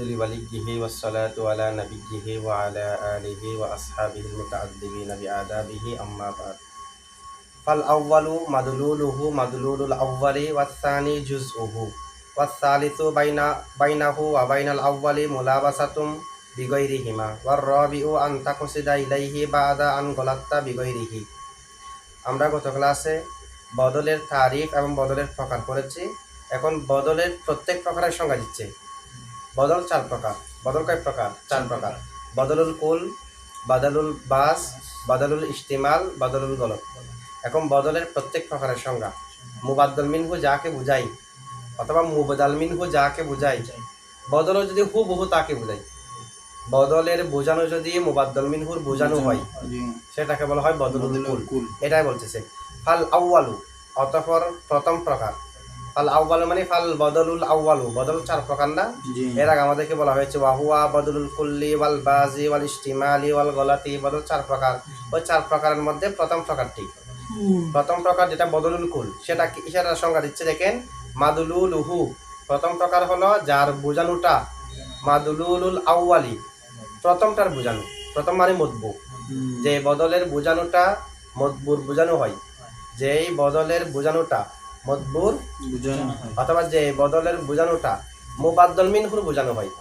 لوليه والصلاة على نبيه وعلى آله وأصحابه المتعذبين بآدابه أما بعد فالأول مدلوله مدلول الأول والثاني جزءه والثالث بينه وبين الأول ملابسة بغيرهما والرابع أن تقصد إليه بعد أن غلطت بغيره। আমরা গত ক্লাসে বদলের তারিফ এবং বদলের প্রকার পড়েছি। এখন বদলের প্রত্যেক প্রকারের সংজ্ঞা দিচ্ছে। বদল 4 প্রকার। বদল কয় প্রকার? 4 প্রকার। বদলুল কুল, বদলুল বাস, বদলুল ইস্তিমাল, বদলুল গলত। এখন বদলের প্রত্যেক প্রকারের সংজ্ঞা। মুবাদ্দাল মিনহু যাকে বুঝাই অথবা মুবদাল মিনহু যাকে বুঝাই, বদলও যদি হুবহু তাকে বুঝাই। বদলের বোঝানো যদি মুবাদ্দাল মিনহুর বোঝানো হয় সেটাকে বলা হয় বদলুল কুল। এটাই বলতেছে। ফাল আউয়ালু অতঃপর প্রথম প্রকার। ফাল আউয়ালু মানে ফাল বদলুল আউয়ালু, বদল 4 প্রকার না? এর আগে আমাদেরকে বলা হয়েছে ওয়াহুয়া বদলুল কুল্লি ওয়াল বাজি ওয়াল ইস্তিমালি ওয়াল গলাতি, বদল 4 প্রকার। ওই 4 প্রকারের মধ্যে প্রথম প্রকারটি, প্রথম প্রকার যেটা বদলুল কুল, সেটা ইশারার সংজ্ঞা দিচ্ছে। দেখেন মাদুলুলুহু, প্রথম প্রকার হলো যার বোঝানোটা মাদুলুল আউয়ালি, প্রথমটার বোঝানো। প্রথম মানে মতবু, যে বদলের বোঝানোটা মতবুর বোঝানো হয়, যেই বদলের বোঝানোটা মতবুর অথবা যে বদলের বোঝানোটা মুবাদ্দাল মিনহুর বোঝানো হয়।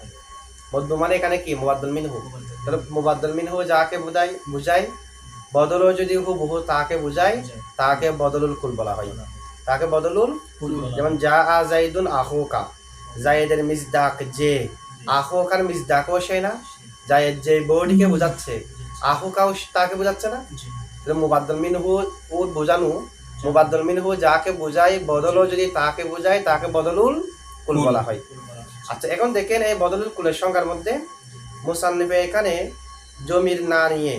মতবু মানে এখানে কি? মুবাদ্দাল মিনহু। তাহলে মুবাদ্দাল মিনহু যাকে বুঝায়, বদলও যদি হুবহু তাকে বুঝায়, তাকে বদলুল কুল বলা হয়। তাকে বদলুল কুল। যেমন যা আ জাইদুন আহুকা, জায়েদের মিজদাক যে, আহুকার মিজদাকও সেই না, জায়েদ যে বডিকে বোঝাচ্ছে আহুকাও তাকে বোঝাচ্ছে না। মুবাদ্দাল মিনহু ওর বোঝানো, মুবাদ্দাল মিনহু যাকে বোঝায়, বদলও যদি তাকে বোঝায়, তাকে বদলুল কুল বলা হয়। আচ্ছা, এখন দেখেন এই বদলুল কুলের সংখ্যার মধ্যে মুসান্নিফে এখানে জমির না নিয়ে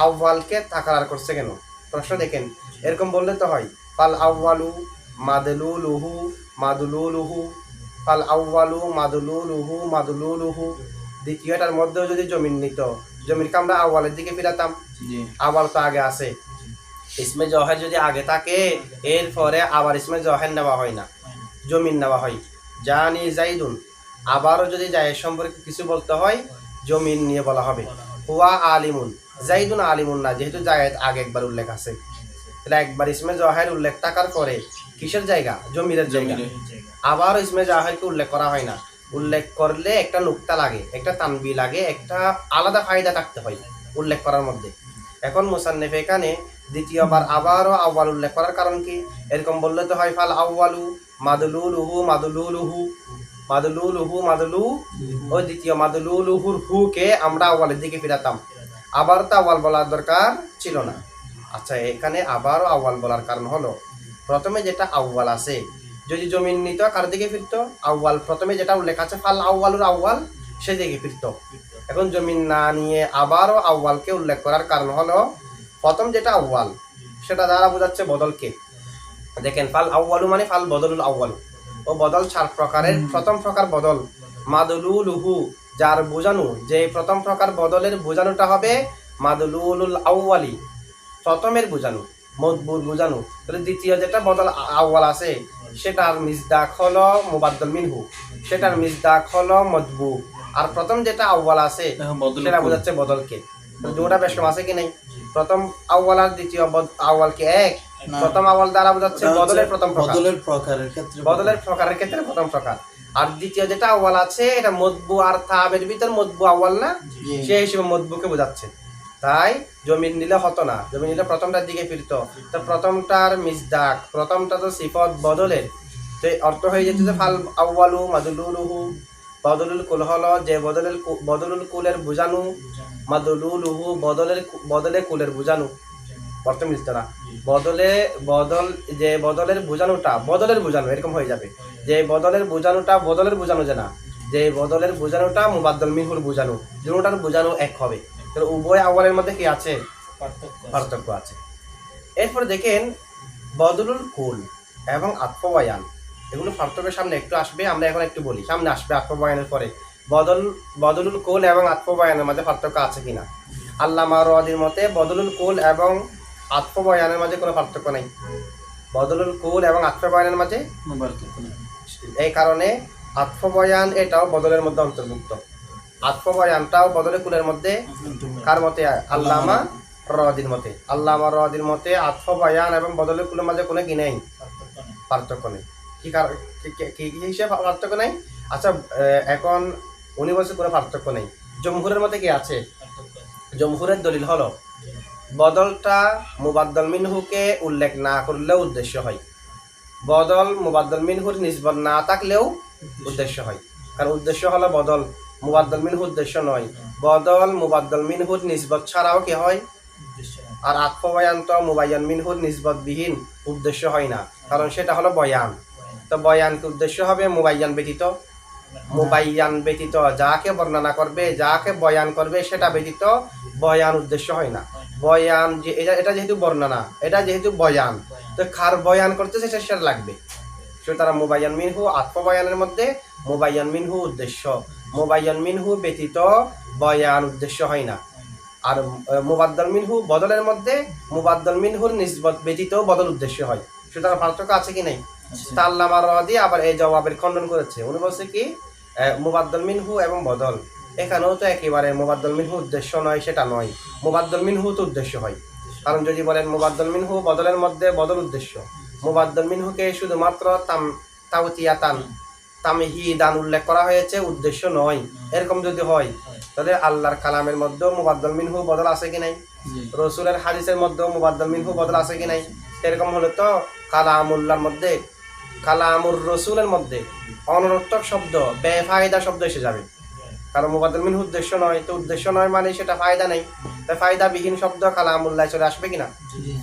আউয়ালকে তাকরার করছে কেন? প্রশ্ন দেখেন। এরকম বললে তো হয় ফাল আউয়ালু মাদলুলুহু মাদলুলুহু, ফাল আউয়ালু মাদলুলুহু মাদলুলুহু। দ্বিতীয়টার মধ্যেও যদি জমির নিত, জমিরকে আমরা আউয়ালের দিকে ফিরাতাম। আউয়াল তো আগে আছে, ইসমে জহের যদি আগে থাকে এরপরে আবার ইসমে জহের নেওয়া হয় না, জমিন নেওয়া হয়। জানি জাইদুন, আবারও যদি জায়েদ সম্পর্কে কিছু বলতে হয় জমিন নিয়ে বলা হবে। হুয়া আলিমুন, জাইদুন আলিমুন না, যেহেতু জায়েদ আগে একবার উল্লেখ আছে। তাহলে একবার ইসমে জহের উল্লেখ থাকার পরে কিসের জায়গা? জমিরের জায়গা। আবার ইসমে জহেরকে উল্লেখ করা হয় না। উল্লেখ করলে একটা নুক্তা লাগে, একটা তানবি লাগে, একটা আলাদা ফায়দা থাকতে হয় উল্লেখ করার মধ্যে। এখন মুসান্নিফ এখানে দ্বিতীয়বার আবারও আউয়াল উল্লেখ করার কারণ কি? এরকম বললে তো হয় ফাল আউয়ালু মাদলুলুহু মাদলুলুহু মাদলুলুহু মাদলু, ওই দ্বিতীয় মাদলুলুহুর হুকে আমরা আউয়ালের দিকে ফিরাতাম। আবার তো আউয়াল বলার দরকার ছিল না। আচ্ছা, এখানে আবারও আউয়াল বলার কারণ হলো প্রথমে যেটা আউয়াল আছে যদি জমিন নিত কার দিকে ফিরতো? আউয়াল প্রথমে যেটা উল্লেখ আছে ফাল আউয়ালুর আউয়াল, সেই দিকে ফিরতো। এখন জমিন না নিয়ে আবারও আউয়ালকে উল্লেখ করার কারণ হলো প্রথম যেটা আউয়াল সেটা দ্বারা বোঝাচ্ছে বদলকে। দেখেন ফাল আউয়ালু মানে ফাল বদলুল আউয়াল, ও বদল 4 প্রকারের প্রথম প্রকার বদল মাদলুলুহু, যার বোঝানো, যে প্রথম প্রকার বদলের বোঝানোটা হবে মাদলুলুল আউয়ালি, প্রথমের বোঝানো, মতবুর বোঝানো। তাহলে দ্বিতীয় যেটা বদল আউয়াল আছে সেটার মিজদাক হলো মুবাদ্দাল মিনহু, সেটার মিজদাক হলো মতবু। আর প্রথম যেটা আউয়াল আছে সেটা বোঝাচ্ছে বদলকে। দুটা বেশ কম আছে কি নাই? প্রথম আউয়াল আর দ্বিতীয় আউয়াল কি এক? প্রথম আউয়াল দ্বারা বোঝাচ্ছে বদলের প্রথম প্রকার, বদলের প্রকারের ক্ষেত্রে প্রথম প্রকার। আর দ্বিতীয় যেটা আউয়াল আছে এটা মতবু আর তাবের ভিতর মতবু আউয়াল না, সেই হিসেবে মতবুকে বোঝাচ্ছে। তাই জমিন নিলে হতো না, জমিন নিলে প্রথমটার দিকে ফিরতো। তো প্রথমটার মিজদাক, প্রথমটা তো সিফত বদলের, তো অর্থ হয়ে যেত যে ফাল আউয়ালু মাদলুলুহু। বদলুল কুল হলো যে বদলুল কুলের বোঝানো, মাদলুলুহু বদলে কুলের বোঝানো। অর্থ মিলতো না। যে বদলের বোঝানোটা বদলের বোঝানো, এরকম হয়ে যাবে যে বদলের বোঝানোটা বদলের বোঝানো যে না, যে বদলের বোঝানোটা মুবাদ্দাল মিনহুর বোঝানো, দুটোটার বোঝানো এক হবে। তো উভয় আউয়ালের মধ্যে কি আছে? পার্থক্য আছে। এরপরে দেখেন বদলুল কুল এবং আতফ বায়ান, এগুলো পার্থক্যের সামনে একটু আসবে, আমরা এখন একটু বলি, সামনে আসবে আতফ বায়ানের পরে। বদলুল কুল এবং আতফ বায়ানের মধ্যে পার্থক্য আছে কিনা? আল্লামা রাদির মতে বদলুল কুল এবং আতফ বায়ানের মাঝে কোনো পার্থক্য নাই। বদলুল কুল এবং আতফ বায়ানের মাঝে এই কারণে আতফ বয়ান এটাও বদলের মধ্যে অন্তর্ভুক্ত। আতফ বয়ানটাও বদলের কুলের মধ্যে কার মতে? আল্লামা রদির মতে। আল্লামা রদির মতে আতফ বয়ান এবং বদলের কুলের মাঝে কোনো কি নেই? পার্থক্য নেই। কি হিসেবে পার্থক্য নেই? আচ্ছা, এখন উনি বলছে কোনো পার্থক্য নেই। জমহুরের মতে কি আছে? জমহুরের দলিল হলো বদলটা মুবাদ্দাল মিনহুকে উল্লেখ না করলেও উদ্দেশ্য হয়, বদল মুবাদ্দাল মিনহুর নিসবত না থাকলেও উদ্দেশ্য হয়। কারণ উদ্দেশ্য হলো বদল, মুবাদ্দাল মিনহু উদ্দেশ্য নয়। বদল মুবাদ্দাল মিনহুর নিসবত ছাড়াও কি হয়? আর আতফ বয়ান তো মুবায়্যান মিনহুর নিসবত বিহীন উদ্দেশ্য হয় না, কারণ সেটা হলো বয়ান। তো বয়ানকে উদ্দেশ্য হবে মুবায়্যান ব্যতীত। মুবায়্যান ব্যতীত যাকে বর্ণনা করবে, যাকে বয়ান করবে সেটা ব্যতীত বয়ান উদ্দেশ্য হয় না। বয়ান যে এটা যেহেতু বর্ণনা, এটা যেহেতু বয়ান, তো কার বয়ান করতেছে সেটা লাগবে। সুতরাং মুবায়্যান মিনহু আতফ বয়ানের মধ্যে মুবায়্যান মিনহু উদ্দেশ্য, মুবায়্যান মিনহু ব্যতীত বয়ান উদ্দেশ্য হয় না। আর মুবাদ্দাল মিনহু বদলের মধ্যে মুবাদ্দাল মিনহুর নিসবত ব্যতীত বদল উদ্দেশ্য হয়। সুতরাং পার্থক্য আছে কি নেই? তা আল্লামা রদি আবার এই জবাবের খণ্ডন করেছে। উনি বলছে কি মুবাদ্দাল মিনহু এবং বদল এখানেও তো একেবারে মুবাদ্দাল মিনহু উদ্দেশ্য নয়, সেটা নয়। মুবাদ্দাল মিনহু তো উদ্দেশ্য হয়। কারণ যদি বলেন মুবাদ্দাল মিনহু বদলের মধ্যে বদল উদ্দেশ্য, মুবাদ্দাল মিনহুকে শুধুমাত্র তাওতিয়াতান তামহিদান উল্লেখ করা হয়েছে, উদ্দেশ্য নয়, এরকম যদি হয় তাহলে আল্লাহর কালামের মধ্যেও মুবাদ্দাল মিনহু বদল আছে কি নাই? রসুলের হাদিসের মধ্যেও মুবাদ্দাল মিনহু বদল আছে কি নাই? এরকম হলে তো কালামুল্লাহর মধ্যে, কালামুর রসুলের মধ্যে অনর্থক শব্দ, বেফায়দা শব্দ এসে যাবে। কারণ মুবাদ্দাল মিনহু উদ্দেশ্য নয়, তো উদ্দেশ্য নয় মানে সেটা ফায়দা নেই। তাই ফায়দাবিহীন শব্দ কালামুল্লাহ চলে আসবে কিনা?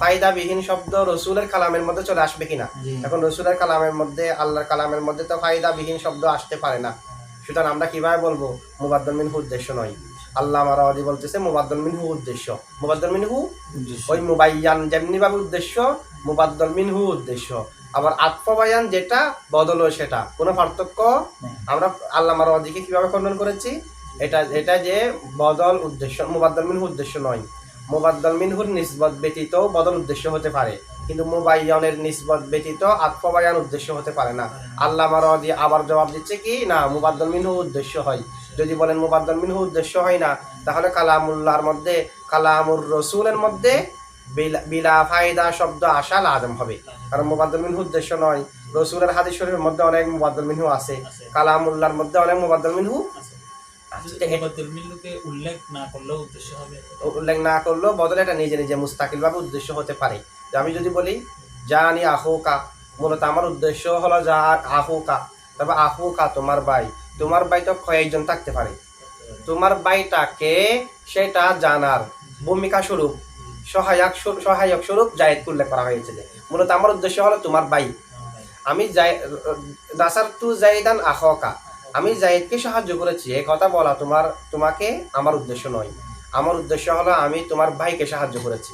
ফায়দাবিহীন শব্দ রসুলের কালামের মধ্যে চলে আসবে কিনা? এখন রসুলের কালামের মধ্যে, আল্লাহর কালামের মধ্যে তো ফায়দাবিহীন শব্দ আসতে পারে না। সুতরাং আমরা কিভাবে বলবো মুবাদ্দাল মিনহু উদ্দেশ্য নয়? আল্লামা রাওয়াদি বলতেছে মুবাদ্দাল মিনহু উদ্দেশ্য। মুবাদ্দাল মিনহু ওই মুবায়্যান যেমনি ভাবে উদ্দেশ্য, মুবাদ্দাল মিনহু উদ্দেশ্য। আবার আতফ বয়ান যেটা বদল সেটা কোনো পার্থক্য। আমরা আল্লামা রাওয়াদিকে কিভাবে খণ্ডন করেছি? এটা যে বদল উদ্দেশ্য, মুবাদ্দাল মিনহু উদ্দেশ্য নয়। মুবাদ্দাল মিনহুর নিসবত ব্যতীত বদল উদ্দেশ্য হতে পারে, কিন্তু মুবায়্যানের নিসবত ব্যতীত আতফ বয়ান উদ্দেশ্য হতে পারে না। আল্লামা রাওয়াদি আবার জবাব দিচ্ছে কি না, মুবাদ্দাল মিনহু উদ্দেশ্য হয়। যদি বলেন মুবাদ্দাল মিনহু উদ্দেশ্য হয় না, তাহলে কালামুল্লাহর মধ্যে, কালামুর রসুলের মধ্যে বিলা ফায়দা শব্দ আসা লাজম হবে। কারণ মুবাদ্দাল মিনহু উদ্দেশ্য নয়। রসুলের হাদিস শরীফের মধ্যে অনেক মুবাদ্দাল মিনহু আছে, কালামুল্লাহর মধ্যে অনেক মুবাদ্দাল মিনহু উল্লেখ না করলেও উদ্দেশ্য হবে, উল্লেখ না করলেও বদলে এটা নিজে নিজে মুস্তাকিল ভাবে উদ্দেশ্য হতে পারে। যে আমি যদি বলি জানি আহুকা, মূলত আমার উদ্দেশ্য হলো যা আহুকা, তবে আহুকা তোমার ভাই, তোমার ভাই তো কয়েকজন থাকতে পারে, তোমার ভাইটাকে সেটা জানার ভূমিকা স্বরূপ, সহায়ক স্বরূপ জায়েদ উল্লেখ করা হয়েছে। যে মূলত আমার উদ্দেশ্য হলো তোমার ভাই, আমি নাসারতু জাইদান আহুকা, আমি জায়েদকে সাহায্য করেছি, এই কথা বলা তোমাকে আমার উদ্দেশ্য নয়। আমার উদ্দেশ্য হলো আমি তোমার ভাইকে সাহায্য করেছি।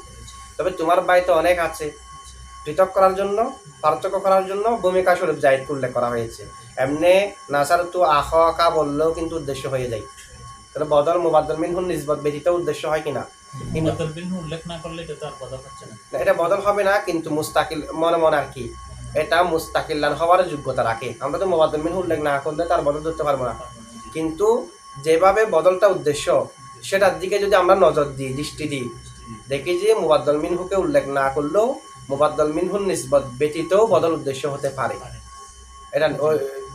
তবে তোমার ভাই তো অনেক আছে, পৃথক করার জন্য, পার্থক্য করার জন্য ভূমিকা স্বরূপ জায়েদ উল্লেখ করা হয়েছে। এমনি নাসারতু আহুকা বললেও কিন্তু উদ্দেশ্য হয়ে যায়। তাহলে বদল মুবাদ্দাল মিনহুর নিসবত ব্যতীত উদ্দেশ্য হয় কিনা? উল্লেখ না করলে এটা তো আর বদল হচ্ছে না। এটা বদল হবে না, কিন্তু মুস্তাকিল মনে মনে আর কি এটা মুস্তাকিল্লান হওয়ার যোগ্যতা রাখে। আমরা তো মুবাদ্দাল মিনহু উল্লেখ না করলে তার বদল ধরতে পারবো না। কিন্তু যেভাবে বদলটা উদ্দেশ্য সেটার দিকে যদি আমরা নজর দিই, দৃষ্টি দিই, দেখি যে মুবাদ্দাল মিনহুকে উল্লেখ না করলেও মুবাদ্দাল মিনহুর নিসবত ব্যতীতও বদল উদ্দেশ্য হতে পারে। এটা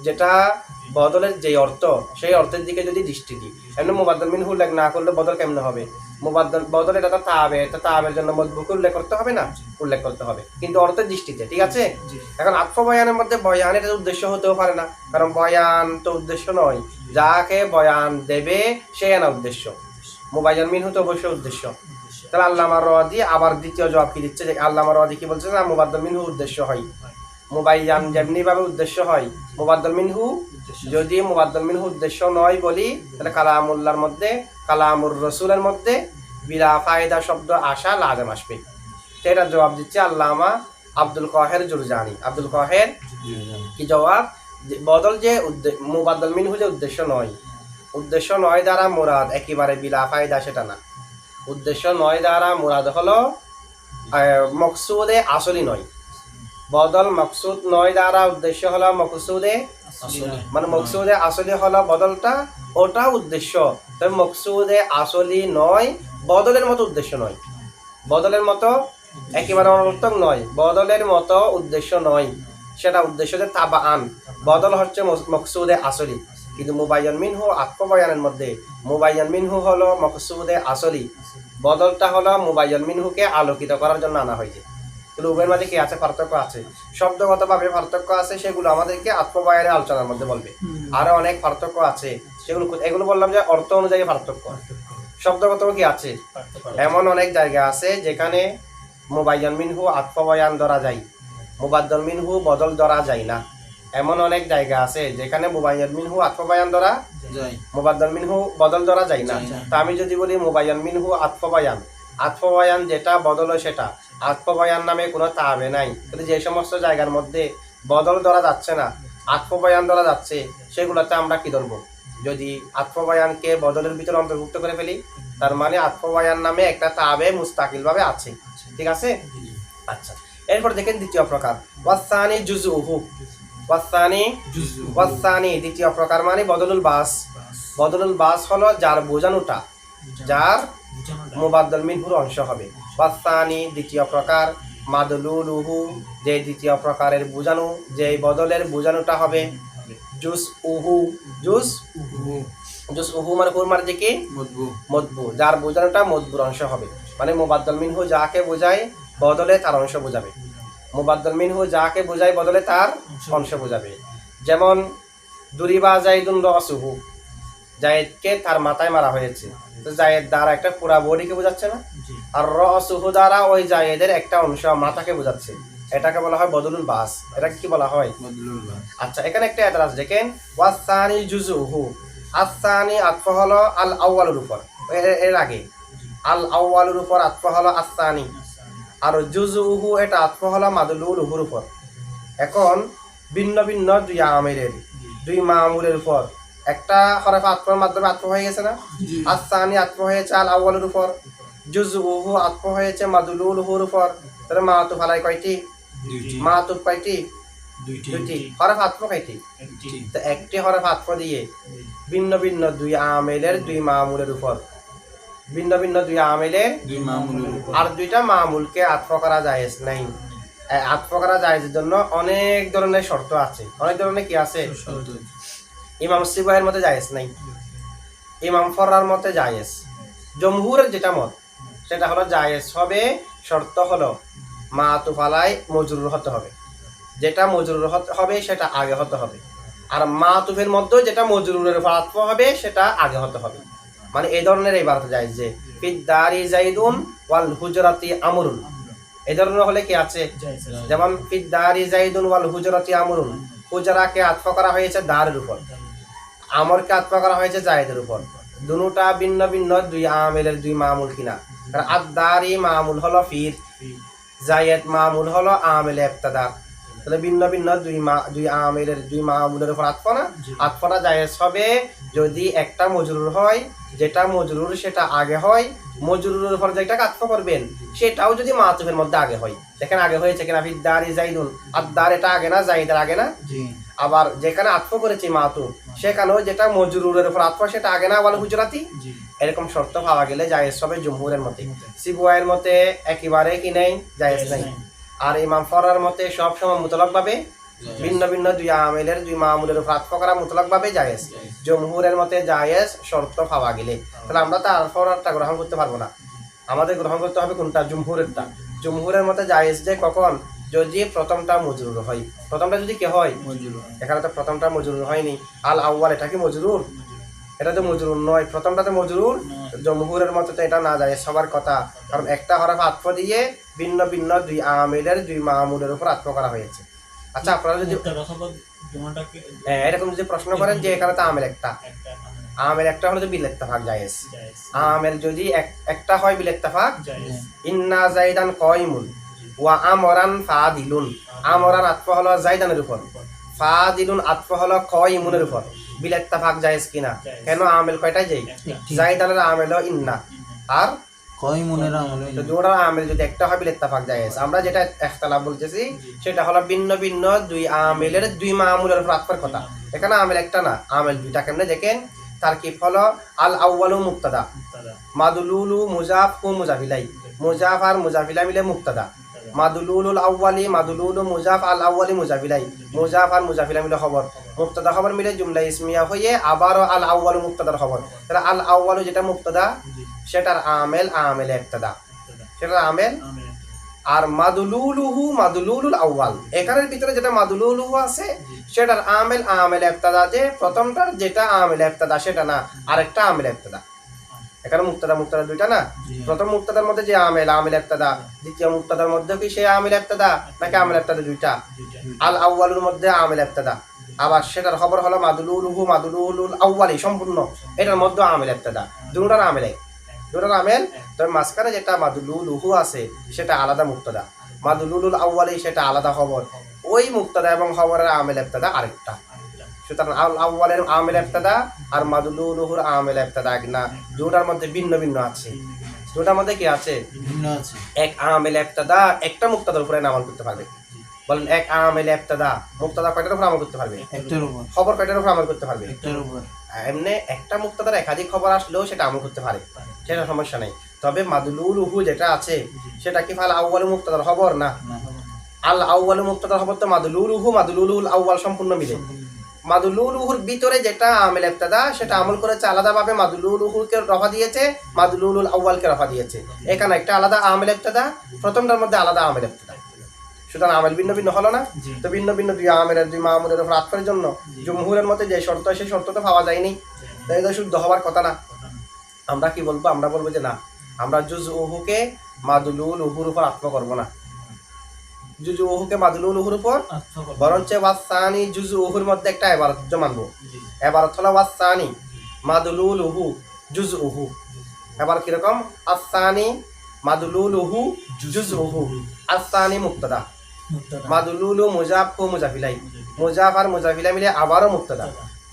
যেটা বদলের যে অর্থ, সেই অর্থের দিকে যদি দৃষ্টি দিই, এমনি মুবাদ্দাল মিনহু উল্লেখ না করলে বদল কেমনে হবে? বদল এটা তো তাবের জন্য মতবুকে উল্লেখ করতে হবে না? উল্লেখ করতে হবে, কিন্তু অর্থের দৃষ্টিতে, ঠিক আছে? এখন আতফ বয়ানের মধ্যে বয়ান এটা উদ্দেশ্য হতেও পারে না, কারণ বয়ান তো উদ্দেশ্য নয়, যাকে বয়ান দেবে সে না উদ্দেশ্য। মুবায়্যান মিনহু তো অবশ্যই উদ্দেশ্য। তাহলে আল্লামা রাওয়াদি আবার দ্বিতীয় জবাব কি দিচ্ছে? যে আল্লামা রাওয়াদি কি বলছে না, মুবাদ্দাল মিনহু উদ্দেশ্য হয়। মুবায়্যান যেমনি ভাবে উদ্দেশ্য হয়, মুবাদ্দাল মিনহু যদি মুবাদ্দাল মিনহু উদ্দেশ্য নয় বলি, তাহলে কালামুল্লাহর মধ্যে, কালামুর রসুলের মধ্যে বিলা ফায়দা শব্দ আসা লাজম আসবে। সেটা জবাব দিচ্ছে আল্লামা আব্দুল কাহের জুরজানি। আব্দুল কাহের কি জবাব? বদল যে মুবাদ্দাল মিনহু যে উদ্দেশ্য নয় দ্বারা মুরাদ একেবারে বিলা ফায়দা সেটা না। উদ্দেশ্য নয় দ্বারা মুরাদ হলো মকসুদে আসলি নয়। বদল মকসুদ নয় দ্বারা উদ্দেশ্য হলো মকসুদে মানে মকসুদে আসলি হলো বদলটা, ওটা উদ্দেশ্য। তবে মকসুদে আসলি নয়, বদলের মতো উদ্দেশ্য নয়, বদলের মতো একেবারে অনর্থক নয়, বদলের মতো উদ্দেশ্য নয়, সেটা উদ্দেশ্য যে তাবা আন। বদল হচ্ছে মকসুদে আসলি, কিন্তু মুবাইয়ান মিনহু আত্ম বয়ানের মধ্যে মুবাইয়ান মিনহু হলো মকসুদে আসলি, বদলটা হলো মুবাইয়ান মিনহুকে আলোকিত করার জন্য আনা হয়েছে। কিন্তু উভয়ের মাঝে কি আছে? পার্থক্য আছে, শব্দগতভাবে পার্থক্য আছে, সেগুলো আমাদেরকে আত্মবয়ানের আলোচনার মধ্যে বলবে। আরো অনেক পার্থক্য আছে, সেগুলো এগুলো বললাম যে অর্থ অনুযায়ী পার্থক্য। শব্দগত কি আছে? এমন অনেক জায়গা আছে যেখানে মুবাইয়ান মিনহু আত্মবয়ান ধরা যায়, মুবাদ্দাল মিনহু বদল ধরা যায় না। এমন অনেক জায়গা আছে যেখানে মুবাইয়ান মিনহু আত্মবয়ান ধরা যায়, মুবাদ্দাল মিনহু বদল ধরা যায় না। তা আমি যদি বলি মুবাইয়ান মিনহু আত্মবয়ান, আত্মবয়ান যেটা বদল সেটা, আত্মবয়ান নামে কোনো তাবে নাই। কিন্তু যে সমস্ত জায়গার মধ্যে বদল ধরা যাচ্ছে না, আত্মবয়ান ধরা যাচ্ছে, সেগুলোতে আমরা কি ধরবো? যদি আত্মবয়ানকে বদলের ভিতরে অন্তর্ভুক্ত করে ফেলি, তার মানে আত্মবয়ান নামে একটা তাবে মুস্তাকিল ভাবে আছে। ঠিক আছে? আচ্ছা, এরপর দেখেন দ্বিতীয় প্রকার, ওয়াসানি জুজউহু। ওয়াসানি দ্বিতীয় প্রকার মানে বদলুল বাস। বদলুল বাস হলো যার বোঝানোটা, যার মুবাদ্দাল মিনহুর অংশ হবে। ওয়াসানি দ্বিতীয় প্রকার, মাদলুলুহু যে দ্বিতীয় প্রকারের বোঝানো, যে বদলের বোঝানোটা হবে জুজউহু। জুজউহু মানে কুরমার দিকে মদবু, যার বোঝানোটা মদবুর অংশ হবে। মানে মুবাদ্দাল মিনহু যাকে বোঝায়, বদলে তার অংশ বোঝাবে। মুবাদ্দাল মিনহু যাকে বোঝায়, বদলে তার অংশ বোঝাবে। যেমন দুরিবা জাইদুন রাসুহু, জায়েদকে তার মাথায় মারা হয়েছে, তো জায়েদ দ্বারা একটা পুরা বডিকে বোঝাচ্ছে না, আর রাসুহু দ্বারা ওই জায়েদের একটা অংশ মাথাকে বোঝাচ্ছে, এটাকে বলা হয় বদলুল বাস। এটা কি বলা হয়? বদলুল বাস। আচ্ছা, এখানে একটা এতরাজ দেখেন, ওয়াসানি জুজুহু। আসানি আতফ হলো আল আউয়ালের উপর, এর আগে আল আউয়ালের উপর আতফ হলো আসানি, আর জুজুহু এটা আতফ হলো মাদলুলুহুর উপর। এখন ভিন্ন ভিন্ন দুই আমিরের দুই মামুলের উপর একটা হরফ আতফের মাধ্যমে আতফ হয়ে গেছে না? আসানি আতফ হয়েছে আল আউয়ালের উপর, জুজুহু আতফ হয়েছে মাদলুলুহুর উপর। তাহলে মাতুফ আলাই কয়টি? মাতুফ কয়টি? দুইটি। হরফ আতফ কয়টি? তো একটি হরফ আতফ দিয়ে ভিন্ন ভিন্ন দুই আমিলের দুই মামুলের উপর, ভিন্ন ভিন্ন দুই আমিলের আর দুইটা মামুলকে আতফ করা জায়েজ নাই। আতফ করা জায়েজের জন্য অনেক ধরনের শর্ত আছে। অনেক ধরনের কি আছে? ইমাম সিবাহের মতে জায়েজ নাই, ইমাম ফররার মতে জায়েজ। জমহুরের যেটা মত সেটা হলো জায়েজ হবে, শর্ত হলো মাতুফ আলাই মজরুর হতে হবে, যেটা মজরুর হবে সেটা আগে হতে হবে, আর মাতুফের মধ্যে যেটা মজরুরের উপর আতফ হবে সেটা আগে হতে হবে। মানে এই ধরনের ইবারত জায়েজ যে ফিদ্দারি জাইদুন ওয়াল হুজরাতি আমরুন, এই ধরনের হলে কি আছে? যেমন ফিদ্দারি জাইদুন ওয়াল হুজরাতি আমরুন, হুজরাকে আতফ করা হয়েছে দারের উপর, আমরকে আতফ করা হয়েছে জায়েদের উপর। দুটোটা ভিন্ন ভিন্ন দুই আমিলের দুই মামুল কিনা? কারণ আদ-দারি মামুল হলো ফির, জায়েদ মামুল হলো আমিল ইবতিদা। তাহলে ভিন্ন ভিন্ন দুই আমিলের দুই মামুলের উপর আতফ না, আতফটা জায়েজ হবে যদি একটা মজরুর হয়, যেটা মজরুর সেটা আগে হয়, মজরুরের উপর যেটা আতফ করবেন সেটাও যদি মাতুফের মধ্যে আগে হয়। দেখেন আগে হয়েছে কিনা? ফিদ্দারি জাইদুন, আদ-দার এটা আগে না, জায়েদের আগে না? আবার যেখানে আতফ করেছি মাতুফ, সেখানেও যেটা মজরুরের উপর আতফ সেটা আগে না, ওয়াল হুজরাতি। এরকম শর্ত পাওয়া গেলে জায়েজ হবে জমহুরের মতে। সিবওয়াইয়ের মতে একেবারে কি নেই, জায়েজ নাই। আর ইমাম ফররার মতে সব সময় মুতলাক ভাবে ভিন্ন ভিন্ন দুই আমিলের দুই মামুলের উপর আতফ করা মুতলাক ভাবে জায়েজ। জমহুরের মতে জায়েজ শর্ত পাওয়া গেলে। তাহলে আমরা তো আর ফররারটা গ্রহণ করতে পারবো না, আমাদের গ্রহণ করতে হবে কোনটা? জমহুরেরটা। জমহুরের মতে জায়েজ যে কখন? যদি প্রথমটা মজরুর হয়। প্রথমটা যদি কি হয়? এখানে তো প্রথমটা মজরুর হয়নি, আল আউয়াল এটা কি মজরুর? এটা তো মজরুর নয়, প্রথমটাতে মজরুর। জমহুরের মতে তো এটা না যায় সবার কথা, কারণ একটা হরফ আতফ দিয়ে ভিন্ন ভিন্ন দুই আমিলের দুই মামুলের উপর আতফ করা হয়েছে। আচ্ছা, আপনারা যদি এরকম যদি প্রশ্ন করেন যে এখানে তো আমিল একটা, আমিল একটা হলে তো বিল ইত্তেফাক জায়েজ। আমিল যদি একটা হয় বিল ইত্তেফাক, ইন্না জাইদান কায়িমুন ওয়া আমরান ফাদিলুন, আমরান আতফ হলো জাইদানের উপর, ফাদিলুন আতফ হলো কায়িমুনের উপর, বিল ইত্তেফাক জায়েজ কিনা? কেন? আমিল কয়টা? জাইদানের আমিল ইন্না, আর কয় মনের আমল তো দুটার আমেল যদি একটা হয় বিল ইত্তেফাক জায়েজ। আমরা যেটা ইখতিলাফ বলতেছি সেটা হলো ভিন্ন ভিন্ন দুই আমেলের দুই মামুলের উপর আতফের কথা। এখানে আমেল একটা না, আমেল দুইটা। কেমনে দেখেন, তারকিব হলো আল আউয়ালু মুবতাদা, মুবতাদা, মাদলুলু মুজাফ ও মুজাফিলাই, মুজাফ আর মুজাফিলা মিলে মুবতাদা, মাদলুলুল আউয়ালি মাদলুলু মুজাফ আল আউয়ালি মুজাফিলাই, মুজাফ আর মুজাফিলা মিলে খবর, মুবতাদা খবর মিলে জুমলা ইসমিয়া হয়ে আবারও আল আউয়ালু মুবতাদার খবর। তাহলে আল আউয়ালু যেটা মুবতাদা জি, সেটার আমেল আমেল ইবতিদা, মুবতাদা, সেটার আমেল। আমেল, আর মাদলুলুহু মাদলুলুল আউয়াল, এখানের ভিতরে যেটা মাদলুলুহু আছে সেটার আমেল আমেল ইবতিদা। যে প্রথমটার যেটা আমেল ইবতিদা সেটা না, আরেকটা আমেল ইবতিদা। এখানে মুবতাদা মুবতাদা দুইটা না, প্রথম মুবতাদার মধ্যে যে আমেল আমেল ইবতিদা, দ্বিতীয় মুবতাদার মধ্যে কি সেই আমেল ইবতিদা নাকি আমেল ইবতিদা দুইটা? দুইটা, আল আউয়ালুর মধ্যে আমেল ইবতিদা, আবার সেটার খবর হলো মাদলুলুহু মাদলুলুল আউয়ালি সম্পূর্ণ, এটার মধ্যে আমেল ইবতিদা। দুটোর আমেল এক, দুটোর আমেল। তবে মাঝখানে যেটা মাদলুলুহু আছে সেটা আলাদা মুবতাদা, মাদলুলুল আউয়ালি সেটা আলাদা খবর। ওই মুবতাদা এবং খবরের আমেল ইবতিদা আরেকটা। আরেকটা, সুতরাং আল আউয়ালের আমেল ইবতিদা আর মাদলুলুহুর আমেল ইবতিদা এক না, দুটার মধ্যে ভিন্ন ভিন্ন আছে। ভিন্ন ভিন্ন আছে। দুটার মধ্যে কি আছে? ভিন্ন আছে। এক আমেল ইবতিদা একটা মুবতাদার উপরে আমল করতে পারবে। জি, বলেন এক আমেল ইবতিদা, মুবতাদা কয়টার উপর আমল করতে পারবে? একটার উপর, খবর কয়টার উপর আমল করতে পারবে? একটার উপর। এমনি একটা মুবতাদার একাধিক খবর আসলেও সেটা আমল করতে পারে, পারে। সেটা সমস্যা নেই। তবে মাদলুলুহু যেটা আছে জি, সেটা কি ফাল আউয়াল মুবতাদার খবর না? না, আল আউয়াল মুবতাদার খবর তো মাদলুলুহু মাদলুলুল আউয়াল সম্পূর্ণ মিলে। মাদলুলুহুর ভিতরে যেটা আমেল ইবতিদা সেটা আমল করেছে আলাদাভাবে, মাদলুলুহুকে রফা দিয়েছে, মাদলুলুল আউয়ালকে রফা দিয়েছে। এখানে একটা আলাদা আমেল ইবতিদা, প্রথমটার মধ্যে আলাদা আমেল ইবতিদা। সুতরাং আমেল ভিন্ন ভিন্ন হলো না? জি, তো ভিন্ন ভিন্ন দুই আমেলের দুই মামুলের উপর আতফের জন্য জমহুরের মতে যে শর্ত সেই শর্ত তো পাওয়া যায়নি, তাই তো শুদ্ধ হওয়ার কথা না। কথা না। আমরা কি বলবো? আমরা বলবো যে না, আমরা জুজউহুকে মাদলুলুহুর উপর আতফ করব না, জুজউহুকে মাদলুলুহুর উপর, আচ্ছা, কথা। বরঞ্চ ওয়াসানি জুজউহুর মধ্যে একটা ইবারত মানবো। জি, এবারত হলো ওয়াসানি মাদলুলুহু জুজউহু। এবার কিরকম? আসানি মাদলুলুহু জুজউহু, আসানি মুবতাদা, মুবতাদা, মাদলুলু মুজাফ ও মুজাফিলাই, মুজাফ আর মুজাফিলা মিলে আবারও মুবতাদা,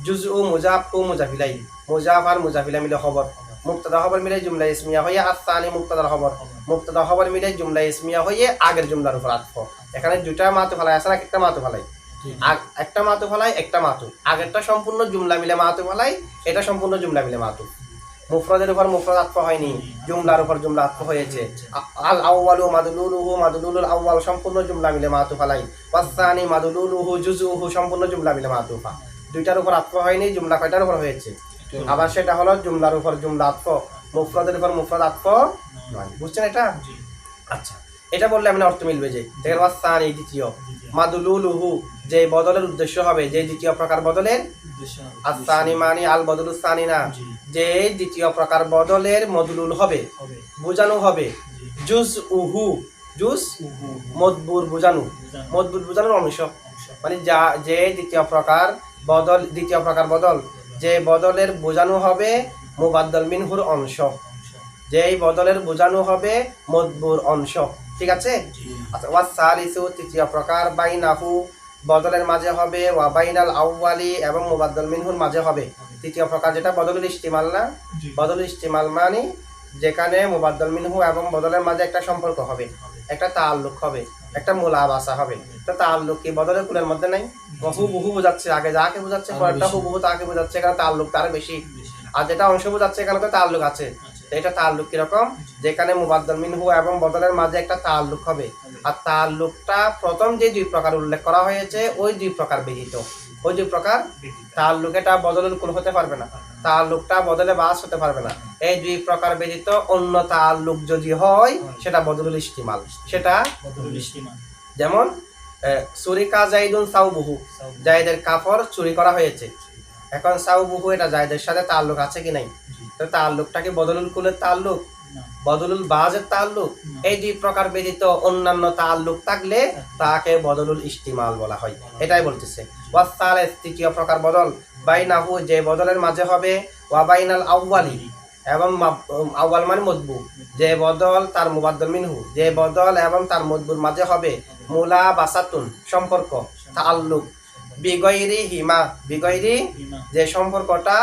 জুজউ মুজাফ ও মুজাফিলাই, মুজাফ আর মুজাফিলা মিলে খবর, মুবতাদা খবর মিলে জুমলা ইসমিয়া হয়ে আসানি মুবতাদার খবর, মুবতাদা খবর মিলে জুমলা ইসমিয়া হয়ে আগের জুমলার উপর আতফ। এখানে দুইটা মাতু ফেলাই আছে না, একটা মাতু ফেলাই, একটা মাতু ফেলাই, একটা মাতু, আগেরটা সম্পূর্ণ জুমলা মিলে মাতু ফেলাই, এটা সম্পূর্ণ জুমলা মিলে মাতু। মুফরাদের উপর মুফরাদ আতফ হয়নি, জুমলার উপর জুমলা আতফ হয়েছে। আল আউয়ালু মাদলুলুহু মাদলুলুল আউয়াল সম্পূর্ণ জুমলা মিলে মাতু ফেলাই, ওয়াসানি মাদলুলুহু জুজউহু সম্পূর্ণ জুমলা মিলে মাতুফা। দুইটার উপর আতফ হয়নি, জুমলা কয়টার উপর হয়েছে? আবার সেটা হলো জুমলার উপর জুমলা আতফ, মুফরাদের উপর মুফরাদ আতফ নয়। বুঝছেন এটা? জি, আচ্ছা, এটা বললে এমনি অর্থ মিলবে যে দেখেন ওয়াসানি দ্বিতীয়, মাদলুলুহু যে বদলের উদ্দেশ্য হবে, যে দ্বিতীয় প্রকার বদলের, উদ্দেশ্য হবে। আসানি মানে আল বদলুস সানি না, জি, যে দ্বিতীয় প্রকার বদলের মদলুল হবে, হবে। বোঝানো হবে। জি, জুজ উহু, জুজ উহু, মদবুর বোঝানো, বুঝানো, মদবুর বোঝানোর অংশ। অংশ, মানে যা যে দ্বিতীয় প্রকার বদল, দ্বিতীয় প্রকার বদল যে বদলের বোঝানো হবে মুবাদ্দাল মিনহুর অংশ, অংশ। যেই বদলের বোঝানো হবে মদবুর অংশ। ঠিক আছে? জি, আচ্ছা, ওয়াসালিসু তৃতীয় প্রকার বাইনাহু বদলের মাঝে হবে, ওয়া বাইনাল আউয়ালি এবং মুবাদ্দাল মিনহুর মাঝে হবে। তৃতীয় প্রকার যেটা বদলুল ইস্তিমাল না, জি, বদলুল ইস্তিমাল মানে যেখানে মুবাদ্দাল মিনহু এবং বদলের মাঝে একটা সম্পর্ক হবে, একটা তাআল্লুক হবে, একটা মুলাবাসা হবে। তো তাআল্লুক কি বদলের কুলের মধ্যে নাই? হুবহু বোঝাচ্ছে, আগে যাকে বোঝাচ্ছে পরেরটা হুবহু তাকে বোঝাচ্ছে, এখানে তাআল্লুক তার বেশি। বেশি। আর যেটা অংশ বোঝাচ্ছে এখানে তো তাআল্লুক আছে। আচ্ছা, তো এটা তাআল্লুক কিরকম? যেখানে মুবাদ্দাল মিনহু এবং বদলের মাঝে একটা তাআল্লুক হবে। আর তাআল্লুকটা প্রথম যে দুই প্রকার উল্লেখ করা হয়েছে ওই দুই প্রকার ব্যতীত, ওই দুই প্রকার ব্যতীত। তাআল্লুক এটা বদলের কুল হতে পারবে না, তাআল্লুকটা বদলে বাস হতে পারবে না। এই দুই প্রকার ব্যতীত অন্য তাআল্লুক যদি হয় সেটা বদলুল ইস্তিমাল। সেটা বদলুল ইস্তিমাল। যেমন সুরিকা জাইদুন সাউবুহু, জাইদের কাপড় চুরি করা হয়েছে। এখন সাউবুহু এটা জাইদের সাথে তাআল্লুক আছে কি নাই? জি, তো তাআল্লুকটা কি বদলুল কুলের তাআল্লুক, না, বদলুল বাজের তাআল্লুক? এই দুই প্রকার ব্যতীত অন্যান্য তাআল্লুক থাকলে তাকে বদলুল ইস্তিমাল বলা হয়। এটাই বলতেছে। ওয়াসালিস তৃতীয় প্রকার বদল বাইনাহু যে বদলের মাঝে হবে, ওয়া বাইনাল আউয়ালি এবং আউয়াল মানে মদবু, যে বদল তার মুবাদ্দাল মিনহু, যে বদল এবং তার মদবুর মাঝে হবে মুলাবাসাতুন সম্পর্ক, তাআল্লুক, বিগয়রি হিমা, বিগয়রি ইমা, যে সম্পর্কটা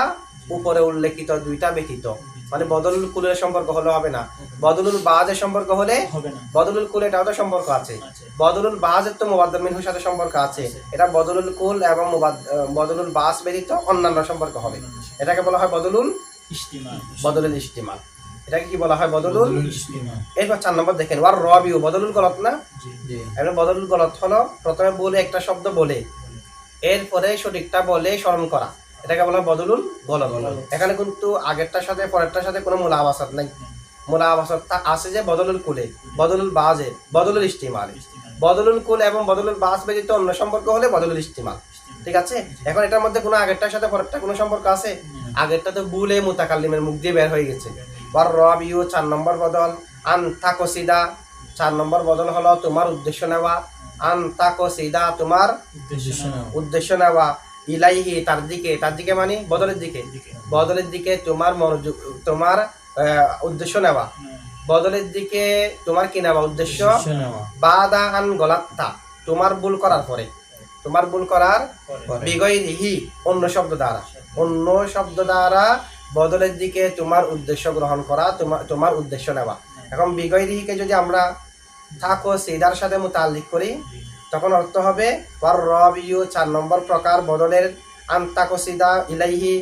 উপরে উল্লেখিত দুইটা ব্যতীত। মানে বদলুল কুলের সম্পর্ক হলে হবে না, বদলুল বাজের সম্পর্ক হলে হবে না। বদলুল কুল এটাও তো সম্পর্ক আছে, আচ্ছা বদলুল বাজের তো মুবাদ্দাল মিনহুর সাথে সম্পর্ক আছে, এটা বদলুল কুল এবং বদলুল বাস ব্যতীত অন্যান্য সম্পর্ক হবে, এটাকে বলা হয় বদলুল ইস্তিমাল। বদলুল ইস্তিমাল। এটাকে কি বলা হয়? বদলুল। ইস্তিমাল। এরপর 4 নম্বর দেখেন, ওয়ার রবিউ বদলুল গলত না? জি জি এবার বদলুল গলত হলো প্রথমে বলে একটা শব্দ বলে এরপরে সঠিকটা বলে স্মরণ করা, এটাকে বলা হয় বদলুল গলত। এখানে কিন্তু আগেরটার সাথে পরেরটার সাথে কোনো মুলাবাসাত নাই, মুলাবাসাত আছে যে বদলুল কুলে, বদলুল বাজে, বদলুল ইস্তিমালে। ইস্তিমাল। বদলুল কুল এবং বদলুল বাস ব্যতীত অন্য সম্পর্ক হলে বদলুল ইস্তিমাল। ঠিক আছে, এখন এটার মধ্যে কোনো আগেরটার সাথে পরেরটা কোনো সম্পর্ক আছে? আগেরটা তো বুলে মুতাকাল্লিমের মুখ দিয়ে বের হয়ে গেছে। ওয়ার রবিউ 4 নম্বর বদল, আন তাকসিদা 4 নম্বর বদল হলো তোমার উদ্দেশ্য নেওয়া, আন তাকসিদা তোমার উদ্দেশ্য না। উদ্দেশ্য নেওয়া, ইলাইহি তার দিকে মানে বদলের দিকে, বদলের দিকে তোমার মনোযোগ, তোমার উদ্দেশ্য নেওয়া, বদলের দিকে তোমার কি নেওয়া উদ্দেশ্য, নেওয়া বাদা আন গলাত্তা তোমার ভুল করার পরে, তোমার ভুল করার পরে। বিগয়রিহি অন্য শব্দ দ্বারা, অন্য শব্দ দ্বারা বদলের দিকে তোমার উদ্দেশ্য গ্রহণ করা, তোমার উদ্দেশ্য নেওয়া। এখন বিগয়রিহিকে যদি আমরা থাকো সিদার সাথে মুতাল্লিক করি তখন অর্থ হবে ওয়ার রবিউ 4 নম্বর প্রকার বদলের, আনতাকসিদা ইলাইহি